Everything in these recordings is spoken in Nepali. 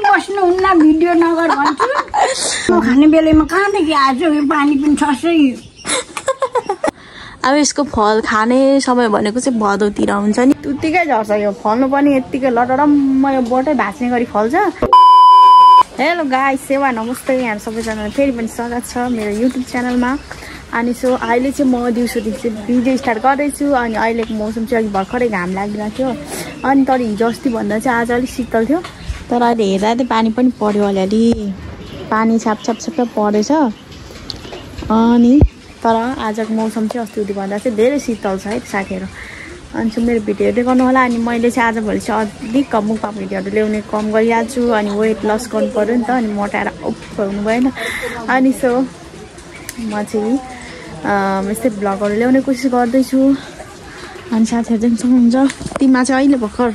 बस्नुहुन्न भिडियो नगर भन्छु म खाने बेलामा कहाँदेखि आज यो पानी पनि छसै अब यसको फल खाने समय भनेको चाहिँ भदौतिर हुन्छ नि उत्तिकै झर्छ यो फल्नु पनि यत्तिकै लटरम्म यो बोटै भाँच्ने गरी फल्छ हेलो गाइस सेवा नमस्ते यहाँ सबैजना फेरि पनि स्वागत छ मेरो युट्युब च्यानलमा अनि सो अहिले चाहिँ म दिउँसोदेखि चाहिँ भिडियो स्टार्ट गर्दैछु अनि अहिलेको मौसम चाहिँ अलिक भर्खरै घाम लागिरहेको थियो अनि तर हिजो अस्ति भन्दा चाहिँ आज अलिक शीतल थियो तर अहिले हेर्दा चाहिँ पानी पनि पर्यो अलिअलि पानी छाप परेछ अनि तर आजको मौसम चाहिँ अस्ति भन्दा चाहिँ धेरै शीतल छ है साथीहरू अनि चाहिँ मेरो भिडियो हेर्दै गर्नु होला अनि मैले चाहिँ आजभोलि चाहिँ अधिक मुखमा भिडियोहरू ल्याउने कम गरिहाल्छु छु अनि वेट लस गर्नु पऱ्यो नि त अनि मोटाएर हुनु भएन अनि सो म चाहिँ यस्तै भ्लगहरू ल्याउने कोसिस गर्दैछु अनि साथीहरू चाहिँ सँगै हुन्छ तिमीमा चाहिँ अहिले भर्खर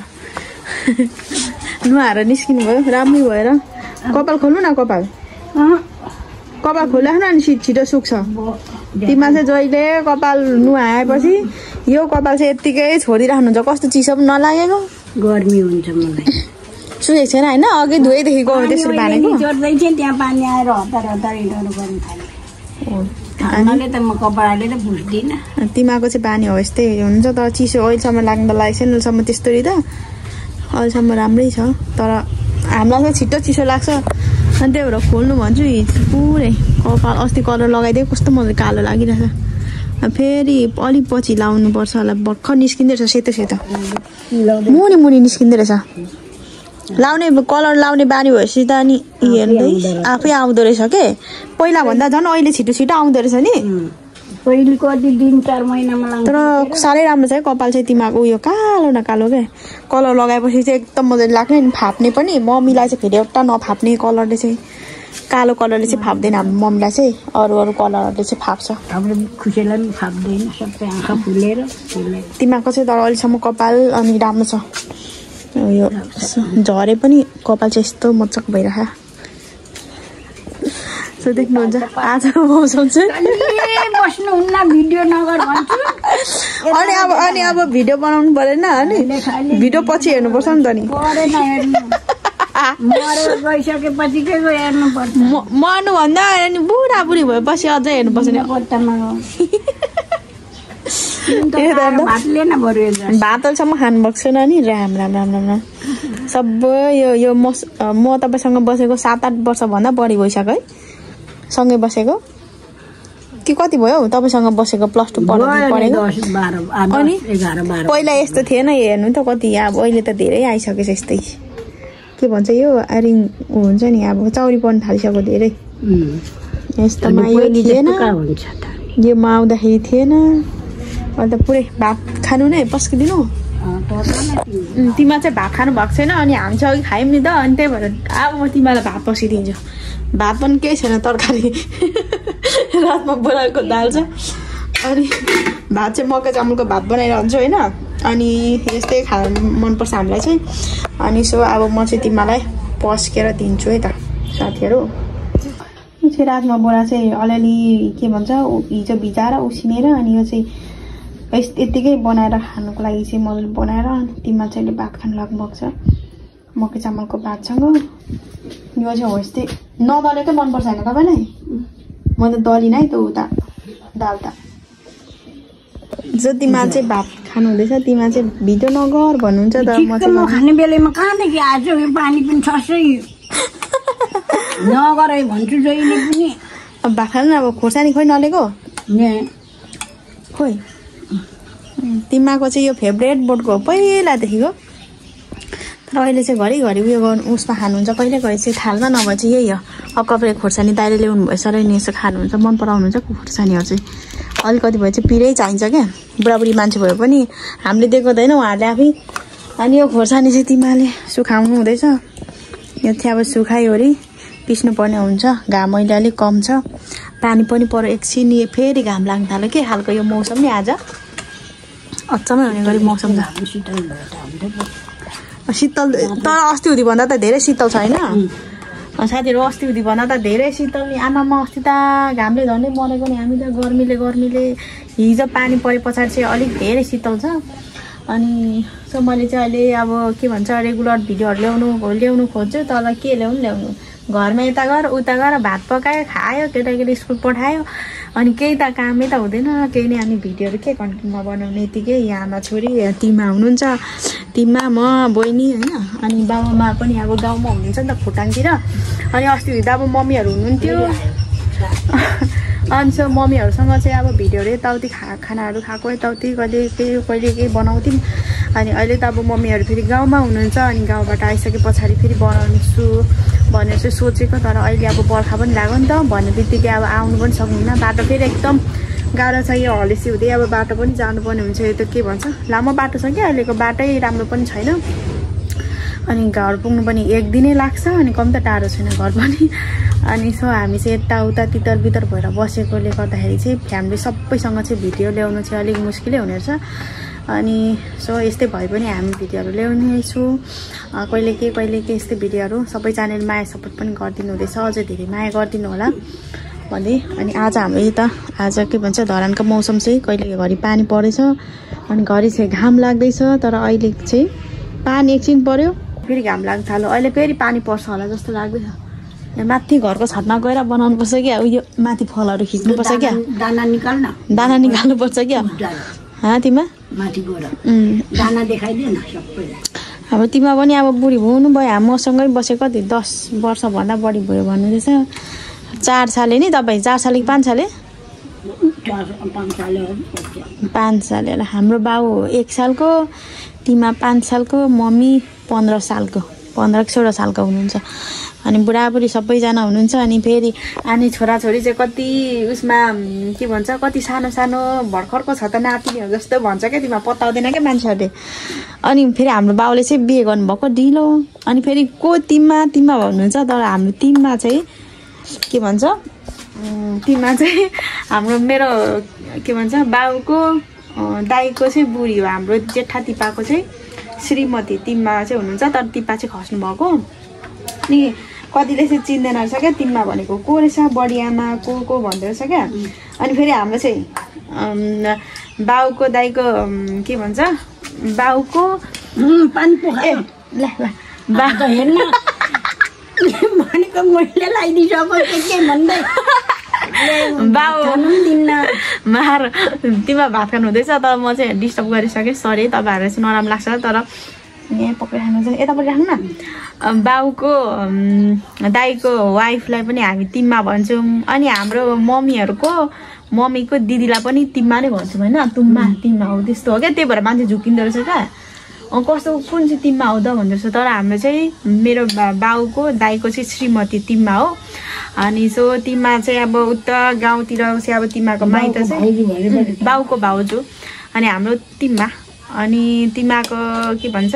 नुहाएर निस्किनु भयो राम्रै भएर कपाल खोल्नु न कपाल खोल्दा अनि छिटो सुक्छ तिमीमा चाहिँ जहिले कपाल नुहाएपछि यो कपाल चाहिँ यत्तिकै छोडिराख्नुहुन्छ कस्तो चिसो पनि नलागेको गर्मी हुन्छ मलाई सुकेको छैन होइन अघि धोएदेखिको त्यसरी बानेको जोड्दै थिएँ त्यहाँ पानी आएर हतार हिँड्नु गर्नु थाल्यो त म कपडाले त पुस्दिनँ तिमीको चाहिँ बानी हो यस्तै हुन्छ तर चिसो अहिलेसम्म लाग्दा लागेको छैन अहिलेसम्म त्यस्तरी त अहिलेसम्म राम्रै छ तर हामीलाई चाहिँ छिटो चिसो लाग्छ अनि त्यही भएर खोल्नु भन्छु पुरै कपाल अस्ति कलर लगाइदियो कस्तो मजाले कालो लागिरहेछ फेरि अलिक पछि लाउनुपर्छ होला भर्खर निस्किँदै रहेछ सेतो मुनि निस्किँदै रहेछ लाउने कलर लाउने बानी भएपछि त अनि हेर्दै आफै आउँदो रहेछ के पहिला भन्दा झन् अहिले छिटो आउँदो रहेछ नि पहिले कति दिन 4 महिनामा लाग्छ तर साह्रै राम्रो छ है कपाल चाहिँ तिमीको उयो कालो न कालो के कलर लगाएपछि चाहिँ एकदम मजाले लाग्ने नि फाप्ने पनि मम्मीलाई चाहिँ फेरि एउटा नफाप्ने कलरले चाहिँ कालो कलरले चाहिँ फाप्दैन हाम्रो मम्मीलाई चाहिँ अरू कलरहरूले चाहिँ फाप्छ हाम्रो खुसीलाई पनि फाप्दैन सबै आँखा फुलेर तिमीको चाहिँ तर अहिलेसम्म कपाल अनि राम्रो छ यो झरे पनि कपाल चाहिँ यस्तो मजाक भइरहेको सो देख्नुहुन्छ आजको मौसम चाहिँ बस्नुहुन्न भिडियो नगर भन्छु अनि अब भिडियो बनाउनु परेन अनि भिडियो पछि हेर्नुपर्छ नि त नि गइसकेपछि के हेर्नु पर्छ मर्नु भन्दा अनि बुढी भएपछि अझै हेर्नुपर्छ नि भात अहिलेसम्म खानु भएको छैन नि राम सबै यो म तपाईँसँग बसेको 7-8 वर्ष भन्दा बढी भइसक्यो है सँगै बसेको कि कति भयो हौ तपाईँसँग बसेको +2 पढेको अनि पहिला यस्तो थिएन हेर्नु त कति अब अहिले त धेरै आइसकेछ यस्तै के भन्छ यो आरिङ हुन्छ नि अब चौरी पर्न थालिसक्यो धेरै यस्तोमा यो थिएन यो म आउँदाखेरि थिएन अहिले त पुरै भात खानु नै पस्किदिनु तिमीमा चाहिँ भात खानु भएको छैन अनि हामी चाहिँ अघि खायौँ नि त अनि त्यही भएर अब म तिमीलाई भात पस्किदिन्छु भात पनि केही छैन तरकारी रातमा बनाएको दाल छ अनि भात चाहिँ मकै चामलको भात बनाइरहन्छु होइन अनि यस्तै खानु मनपर्छ हामीलाई चाहिँ अनि सो अब म चाहिँ तिमीलाई पस्केर दिन्छु है त साथीहरू चाहिँ रातमा बोरा चाहिँ अलिअलि के भन्छ हिजो भिजाएर उसिनेर अनि यो चाहिँ यत्तिकै बनाएर खानुको लागि चाहिँ मजाले बनाएर अनि तिमीमा चाहिँ भात खानु लाग्नुभएको छ मकै चामलको भातसँग यो चाहिँ हो यस्तै नदलेकै मनपर्छ होइन तपाईँलाई म त दलिनँ है त उता दाल त जो तिमीमा चाहिँ भात खानु हुँदैछ तिमीमा चाहिँ भिडियो नगर भन्नुहुन्छ तर म चाहिँ खाने बेलामा कहाँदेखि आज यो पानी पनि छसै नगर भन्छु जहिले पनि अब भात खानु अब खोर्सानी खोइ नलेको खोइ तिमीको चाहिँ यो फेभरेट बोटको पहिलादेखिको तर अहिले चाहिँ घरिघरि उयो गर्नु उसमा खानुहुन्छ कहिले चाहिँ थाल्दा नभए चाहिँ यही हो अब कपडा खोर्सानी दाइले ल्याउनु भएछ र नि यसो खानुहुन्छ मन पराउनुहुन्छ खोर्सानीहरू चाहिँ अलिकति भए चाहिँ पिरै चाहिन्छ क्या बुढाबुढी मान्छे भए पनि हामीले दिएको हुँदैन उहाँहरूले आफै अनि यो खोर्सानी चाहिँ तिमीले सुकाउनु हुँदैछ यो चाहिँ अब सुकाइवरी पिस्नु पर्ने हुन्छ घाम अहिले अलिक कम छ पानी पनि पऱ्यो एकछिन फेरि घाम लाग्न थाल्यो के खालको यो मौसम नि आज अचम्मै हुने गरी मौसम छ शीतल तर अस्ति उति भन्दा त धेरै शीतल छैन साथीहरू अस्ति उति भन्दा त धेरै शीतल नि आमामा अस्ति त घामले झन्डै मरेको नि हामी त गर्मीले हिजो पानी परे पछाडि चाहिँ अलिक धेरै शीतल छ अनि सो मैले चाहिँ अहिले अब के भन्छ रेगुलर भिडियोहरू ल्याउनु खोज्छु तर के ल्याउनु घरमा यता गर उता गर भात पकायो खायो केटाकेटी स्कुल पठायो अनि केही त कामै त हुँदैन केही नै अनि भिडियोहरू के कन्टेन्टमा बनाउने यतिकै यहाँ आमा छोरी टिममा हुनुहुन्छ टिममा म बहिनी होइन अनि बाबामा पनि अब गाउँमा हुनुहुन्छ नि त खोटाङतिर अनि अस्ति त अब मम्मीहरू हुनुहुन्थ्यो अनि सो मम्मीहरूसँग चाहिँ अब भिडियोहरू यताउति खानाहरू खाएको यताउति कहिले केही बनाउँथ्यौँ अनि अहिले त अब मम्मीहरू फेरि गाउँमा हुनुहुन्छ अनि गाउँबाट आइसके पछाडि फेरि बनाउँछु भनेर चाहिँ सोचेको तर अहिले अब बर्खा पनि लाग्यो नि त भन्ने बित्तिकै अब आउनु पनि सक्नुहुन्न बाटो फेरि एकदम गाह्रो छ यो हलेसी हुँदै अब बाटो पनि जानुपर्ने हुन्छ यो त के भन्छ लामो बाटो छ कि अहिलेको बाटै राम्रो पनि छैन अनि घर पुग्नु पनि एक दिनै लाग्छ अनि कम त टाढो छैन घर पनि अनि सो हामी चाहिँ यताउता तितर बितर भएर बसेकोले गर्दाखेरि चाहिँ फ्यामिली सबैसँग चाहिँ भिडियो ल्याउनु चाहिँ अलिक मुस्किलै हुने रहेछ अनि सो यस्तै भए पनि हामी भिडियोहरू ल्याउने छु कहिले के यस्तै भिडियोहरू सबै च्यानल माया सपोर्ट पनि गरिदिनु हुँदैछ अझै धेरै माया गरिदिनु होला भन्दै अनि आज हाम्रो यता आज के भन्छ धरानको मौसम चाहिँ कहिले घरि पानी परेछ अनि घरि चाहिँ घाम लाग्दैछ तर अहिले चाहिँ पानी एकछिन पर्यो फेरि घाम लाग्न थाल्यो अहिले फेरि पानी पर्छ होला जस्तो लाग्दैछ यहाँ माथि घरको छतमा गएर बनाउनुपर्छ क्या उयो माथि फलहरू खिच्नुपर्छ क्या दाना निकाल्नुपर्छ क्या तिमा माथि गएर दाना देखाइदिएन सबैलाई अब तिमा पनि अब बुढी हुनु भयो मसँगै बसेको कति 10 वर्षभन्दा बढी भयो भन्नुहुँदैछ 4 साले नि तपाईँ 4 साले कि 5 साले 5 साले होला हाम्रो बाउ 1 सालको तिमा 5 सालको मम्मी 15 सालको 15-16 सालको हुनुहुन्छ अनि बुढाबुढी सबैजना हुनुहुन्छ अनि फेरि अनि छोराछोरी चाहिँ कति उसमा के भन्छ कति सानो सानो भर्खरको छ त नातिनीहरू जस्तो भन्छ क्या तिमीलाई पत्ताउँदैन क्या मान्छेहरूले अनि फेरि हाम्रो बाउले चाहिँ बिहे गर्नुभएको ढिलो अनि फेरि को टिममा भन्नुहुन्छ तर हाम्रो टिममा चाहिँ के भन्छ टिममा चाहिँ हाम्रो मेरो के भन्छ बाउको दाइको चाहिँ बुढी हो हाम्रो जेठा तिपाको चाहिँ श्रीमती टिममा चाहिँ हुनुहुन्छ तर टिपा चाहिँ खस्नु भएको अनि कतिले चाहिँ चिन्दैन रहेछ क्या टिममा भनेको को रहेछ बडी आमा को भन्दो रहेछ क्या अनि फेरि हाम्रो चाहिँ बाउको दाइको के भन्छ बाउको पानी पोखा भनेको मैले लगाइदिइसकेको के भन्दै बाउ मार तिमीलाई भात खानु हुँदैछ तर म चाहिँ डिस्टर्ब गरिसकेँ सरी तपाईँहरूलाई चाहिँ नराम्रो लाग्छ तर यहाँ पक्रेर खानु चाहिँ यतापट्टि राख्नु न बाउको दाइको वाइफलाई पनि हामी टिममा भन्छौँ अनि हाम्रो मम्मीको दिदीलाई पनि टिममा नै भन्छौँ होइन टिममा हो त्यस्तो हो क्या त्यही भएर मान्छे झुकिँदो रहेछ क्या कस्तो कुन चाहिँ टिममा हो त भन्दो रहेछ तर हाम्रो चाहिँ मेरो बाउको दाइको चाहिँ श्रीमती टिममा हो अनि सो टिममा चाहिँ अब उता गाउँतिर चाहिँ अब टिमाको माइत चाहिँ बाउको भाउजू अनि हाम्रो टिममा अनि टिमाको के भन्छ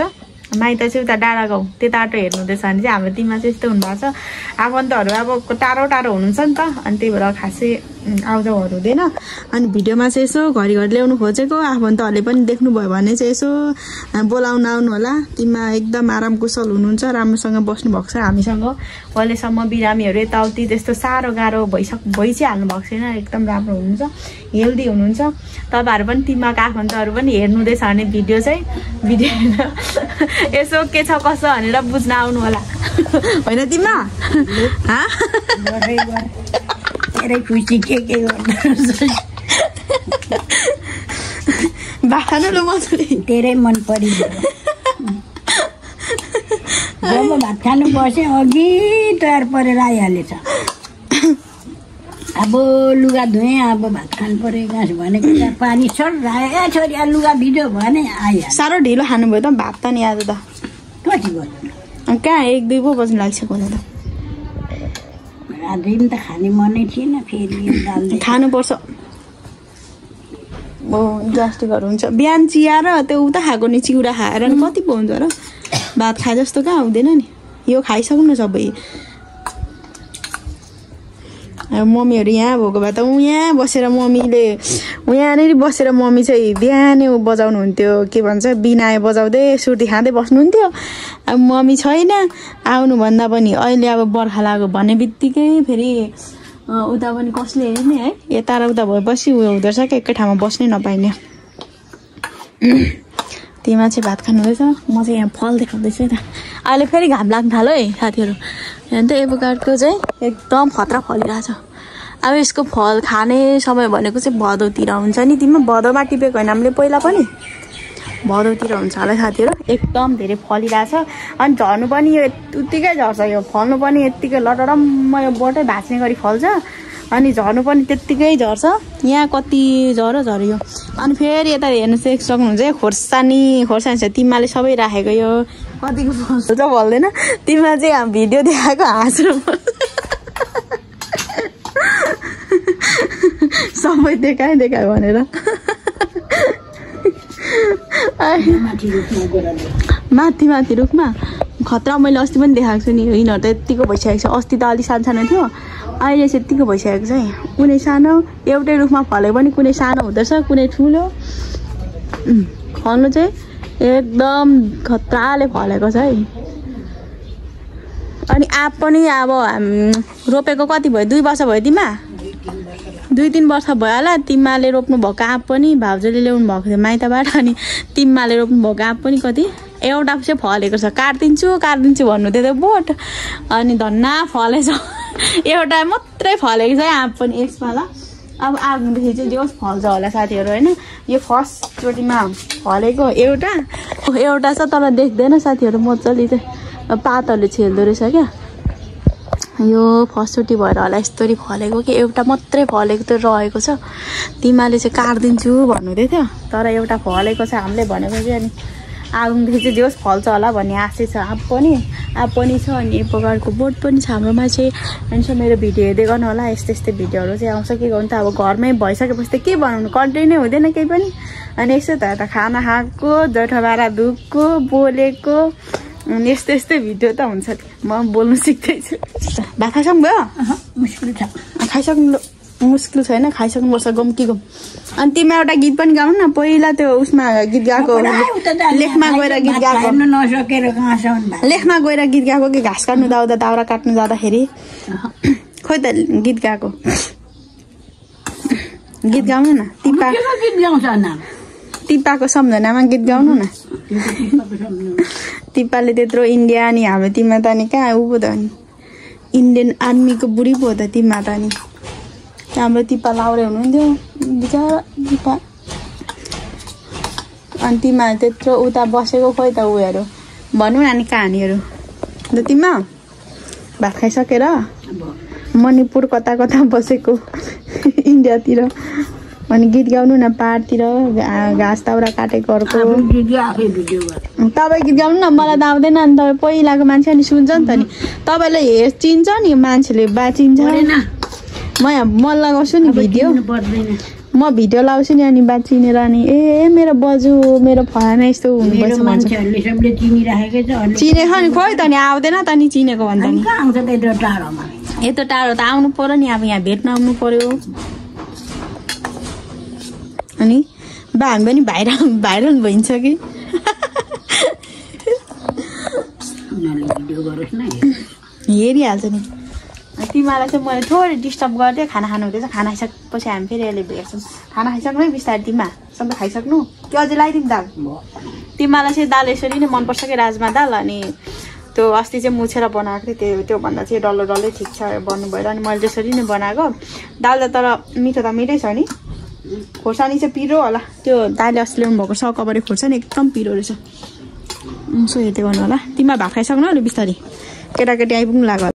माइत चाहिँ उता डाँडा गाउँ त्यता बाटो हेर्नु हुँदैछ भने चाहिँ हाम्रो टिममा चाहिँ यस्तो हुनुभएको छ आफन्तहरू अब टाढो हुनुहुन्छ नि त अनि त्यही भएर खासै आउजाउहरू हुँदैन अनि भिडियोमा चाहिँ यसो घरि ल्याउनु खोजेको आफन्तहरूले पनि देख्नुभयो भने चाहिँ यसो बोलाउन आउनु होला टिममा एकदम आराम कुशल हुनुहुन्छ राम्रोसँग बस्नु भएको छ हामीसँग अहिलेसम्म बिरामीहरू यताउति त्यस्तो साह्रो गाह्रो भइ चाहिँ हाल्नु भएको छैन एकदम राम्रो हुनुहुन्छ हेल्दी हुनुहुन्छ तपाईँहरू पनि टिममाका आफन्तहरू पनि हेर्नु हुँदैछ भने भिडियो यसो के छ कसो भनेर बुझ्न आउनु होला होइन टिममा धेरै खुसी के बाख्नु मजाले धेरै मन परियो जब भात खानु बसे अघि तयार परेर आइहालेछ अब लुगा धोएँ अब भात खानु पर्यो घाँस भनेको पानी सरायो छोरी लुगा भिज्यो भने आइहाल्यो साह्रो ढिलो खानुभयो त भात त नि आज त कति बज्यो कहाँ 1-2 पो बज्नु लागिसक्यो होला त दिन त खाने मनै थिएन फेरि खानुपर्छ ग्यास्ट्रिकहरू हुन्छ बिहान चिया र त्यो उता खाएको नि चिउरा खाएर नि कति पो हुन्छ र भात खाए जस्तो कहाँ हुँदैन नि यो खाइसक्नु सबै मम्मीहरू यहाँ भएको भए त यहाँ बसेर यहाँनिर बसेर मम्मी चाहिँ बिहानै बजाउनु हुन्थ्यो के भन्छ बिनाए बजाउँदै सुर्ती खाँदै बस्नुहुन्थ्यो अब मम्मी छैन आउनुभन्दा पनि अहिले अब बर्खा लाग्यो भन्ने बित्तिकै फेरि उता पनि कसले हेर्ने है यता र उता भएपछि उयो हुँदो रहेछ क्या एकै ठाउँमा बस्नै नपाइने तिमीमा चाहिँ भात खानुहुँदैछ म चाहिँ यहाँ फल देखाउँदैछु है त अहिले फेरि घाम लाग्न थाल्यो है साथीहरू यहाँ त एभोकाडोको चाहिँ एकदम खतरा फलिरहेछ अब यसको फल खाने समय भनेको चाहिँ भदौतिर हुन्छ नि तिमीमा भदौमा टिपेको होइन हामीले पहिला पनि भदौतिर हुन्छ होला साथीहरू एकदम धेरै फलिरहेछ अनि झर्नु पनि यो उत्तिकै झर्छ यो फल्नु पनि यत्तिकै लटरम्म यो बोटै भाँच्ने गरी फल्छ अनि झर्नु पनि त्यत्तिकै झर्छ यहाँ कति झऱ्यो अनि फेरि यता हेर्नु सक्नुहुन्छ खोर्सानी छ तिमीले सबै राखेको यो कतिको फल्छ फल्दैन तिमीमा चाहिँ हामी भिडियो देखाएको हाँस्नु सबै देखायो भनेर माथि रुखमा खतरा मैले अस्ति पनि देखाएको छु नि यिनीहरू त यत्तिको भइसकेको छ अस्ति त अलिक सानो थियो अहिले चाहिँ यत्तिको भइसकेको छ है कुनै सानो एउटै रुखमा फलेको पनि कुनै सानो हुँदैछ कुनै ठुलो फल्नु चाहिँ एकदम खतराले फलेको छ है अनि आँप पनि अब रोपेको कति भयो 2 वर्ष भयो तिमीमा 2-3 वर्ष भयो होला तिमीले रोप्नु भएको आँप पनि भाउजूले ल्याउनु भएको थियो माइतबाट अनि तिमीले रोप्नु भएको आँप पनि कति एउटा चाहिँ फलेको छ काट्दिन्छु भन्नु थियो त्यो बोट अनि धन्ना फलेछ एउटा मात्रै फलेको छ आँप पनि यसपाला अब आगोदेखि चाहिँ जे होस् फल्छ होला साथीहरू होइन यो फर्स्टचोटिमा फलेको एउटा छ तर देख्दैन साथीहरू मजाले चाहिँ पातहरूले छेल्दो रहेछ क्या यो फर्स्टचोटि भएर होला यस्तरी फलेको कि एउटा मात्रै फलेको त रहेको छ तिमीले चाहिँ काट्दिन्छु भन्नुहुँदै थियो तर एउटा फलेको छ हामीले भनेको चाहिँ अनि आगोदेखि चाहिँ जे होस् फल्छ होला भन्ने आशा छ आँप पनि छ अनि एभोकाडोको बोट पनि छ हाम्रोमा चाहिँ अनि मेरो भिडियो हेर्दै गर्नु होला यस्तै भिडियोहरू चाहिँ आउँछ के गर्नु त अब घरमै भइसकेपछि त के बनाउनु कन्टेन्टै हुँदैन केही पनि अनि यसो त खाना खाएको जठो भाँडा धुएको बोलेको अनि यस्तै भिडियो त हुन्छ म बोल्नु सिक्दैछु भात खाइसक्नु भयो मुस्किल छ खाइसक्नु मुस्किल छैन खाइसक्नुपर्छ गम अनि तिमी एउटा गीत पनि गाउनु न पहिला त्यो उसमा गीत गाएको लेखमा गएर गीत गाएको लेखमा गएर गीत गाएको कि घाँस काट्नु दाउदा दाउरा काट्नु जाँदाखेरि खोइ त गीत गाएको गीत गाउनु न टिप्पाको सम्झनामा गीत गाउनु न टिप्पाले त्यत्रो इन्डिया अनि हाम्रो तिमीमा त नि कहाँ उ पो त नि इन्डियन आर्मीको बुढी पो त तिमीमा त नि हाम्रो टिप्पा लाउरे हुनुहुन्थ्यो बिचरा टिप्पा अनि तिमीमा त्यत्रो उता बसेको खोइ त उयोहरू भनौँ न नि कहानीहरू ल तिमीमा भात खाइसकेर मणिपुर कता बसेको इन्डियातिर अनि गीत गाउनु न पाहाडतिर घाँस दाउरा काटेको अर्को तपाईँ गीत गाउनु न मलाई त आउँदैन नि तपाईँ पहिलाको मान्छे अनि सुन्छ नि त नि तपाईँलाई चिन्छ नि मान्छेले बाचिन्छ म लगाउँछु नि भिडियो म भिडियो लाउँछु नि अनि बात चिनेर अनि ए मेरो बजु मेरो फलाना यस्तो हुनुपर्छ चिनेछ नि खोइ त नि आउँदैन त नि चिनेको भन्दा नि यत्रो टाढो त आउनु पर्यो नि अब यहाँ भेट्न आउनु पर्यो अनि बा हामी पनि भाइरल भइन्छ कि हेरिहाल्छ नि तिमीलाई चाहिँ मैले थोरै डिस्टर्ब गरिदिएँ खाना खानु हुँदैछ खाना खाइसकेपछि हामी फेरि अहिले भेट्छौँ खाना खाइसक्नु है बिस्तारै तिमीमा सबै खाइसक्नु कि अझै लगाइदिउँ दाल तिमीलाई चाहिँ दाल यसरी नै मनपर्छ कि राजमा दाल अनि त्यो अस्ति चाहिँ मुछेर बनाएको थिएँ त्योभन्दा चाहिँ डल्लै ठिक छ बन्नु भएर अनि मैले त्यसरी नै बनाएको दाल त तर मिठो त मिठै छ नि खोर्सानी चाहिँ पिरो होला त्यो दाइले अस्ति ल्याउनु भएको सकभरि खोर्सानी एकदम पिरो रहेछ सो हेर्दै गर्नु होला तिमीमा भात खाइसक्नु अलि बिस्तारै केटाकेटी आइपुग्नु लाग्यो